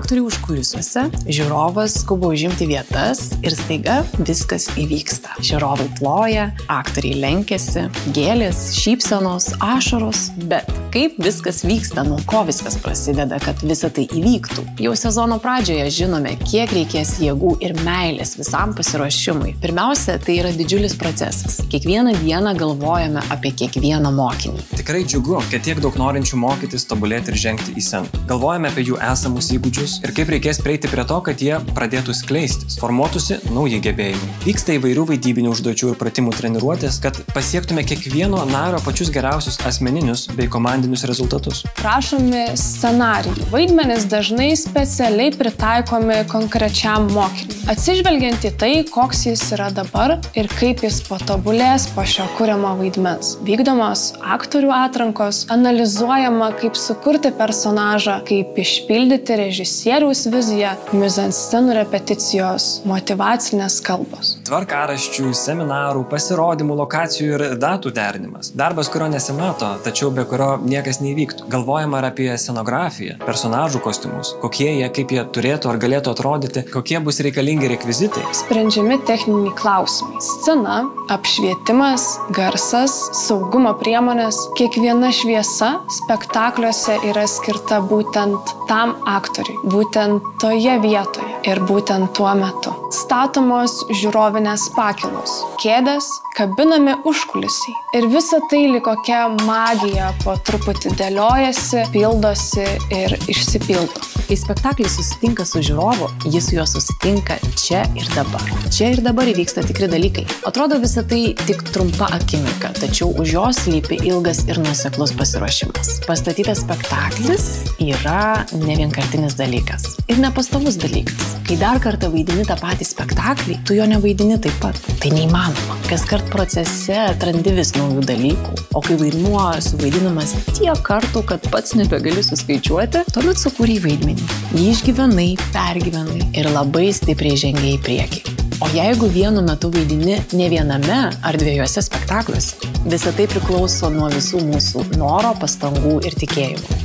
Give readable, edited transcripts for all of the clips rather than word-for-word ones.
Aktoriai užkulisiuose, žiūrovas skuba užimti vietas ir staiga viskas įvyksta. Žiūrovai ploja, aktoriai lenkiasi, gėlės, šypsenos, ašaros, bet kaip viskas vyksta, nuo ko viskas prasideda, kad visa tai įvyktų. Jau sezono pradžioje žinome, kiek reikės jėgų ir meilės visam pasiruošimui. Pirmiausia, tai yra didžiulis procesas. Kiekvieną dieną galvojame apie kiekvieną mokinį. Tikrai džiugu, kad tiek daug norinčių mokytis, tobulėti ir žengti į sceną. Galvojame apie jų esamus įgūdžius ir kaip reikės prieiti prie to, kad jie pradėtų skleistis, formuotųsi nauji gebėjimai. Vyksta įvairių vaidybinių užduočių ir pratimų treniruotės, kad pasiektume kiekvieno nario pačius geriausius asmeninius bei komandinius rezultatus. Rašomi scenarijai. Vaidmenys dažnai specialiai pritaikomi konkrečiam mokiniui. Atsižvelgiant į tai, koks jis yra dabar ir kaip jis patobulės po šio kuriamo vaidmens. Vykdomos aktorių atrankos, analizuojama, kaip sukurti personažą, kaip išpildyti režisieriaus viziją, mizanscenų repeticijos, motyvacinės kalbos. Tvarkaraščių, seminarų, pasirodymų, lokacijų ir datų derinimas. Darbas, kurio nesimato, tačiau be kurio niekas neįvyktų. Galvojama ir apie scenografiją, personažų kostiumus, kokie jie, kaip jie turėtų ar galėtų atrodyti, kokie bus reikalingi rekvizitai. Sprendžiami techniniai klausimai. Scena, apšvietimas, garsas, saugumo priemonės. Kiekviena šviesa spektakliuose yra skirta būtent tam aktoriui, būtent toje vietoje ir būtent tuo metu. Statomos žiūrovinės pakylos, kėdės, kabinami užkulisiai. Ir visa tai lyg kokia magija po truputį dėliojasi, pildosi ir išsipildo. Kai spektaklis susitinka su žiūrovu, jis su juo susitinka čia ir dabar. Čia ir dabar įvyksta tikri dalykai. Atrodo visa tai tik trumpa akimirka, tačiau už jos slypi ilgas ir nuoseklus pasiruošimas. Pastatytas spektaklis yra ne vienkartinis dalykas ir nepastovus dalykas. Kai dar kartą vaidini tą patį spektaklį, tu jo nevaidini taip pat. Tai neįmanoma. Kaskart procese atrandi vis naujų dalykų, o kai vaidmuo suvaidinamas tiek kartų, kad pats nebegali suskaičiuoti, tuomet sukūrei vaidmenį. Jį išgyvenai, pergyvenai ir labai stipriai žengiai į priekį. O jeigu vienu metu vaidini ne viename ar dviejose spektakliuose, visa tai priklauso nuo visų mūsų noro, pastangų ir tikėjimų.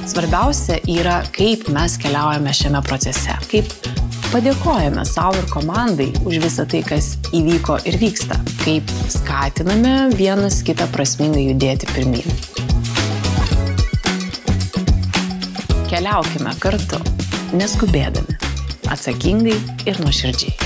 Svarbiausia yra, kaip mes keliaujame šiame procese, kaip padėkojame savo ir komandai už visą tai, kas įvyko ir vyksta, kaip skatiname vienas kitą prasmingai judėti pirmyn. Keliaukime kartu, neskubėdami, atsakingai ir nuoširdžiai.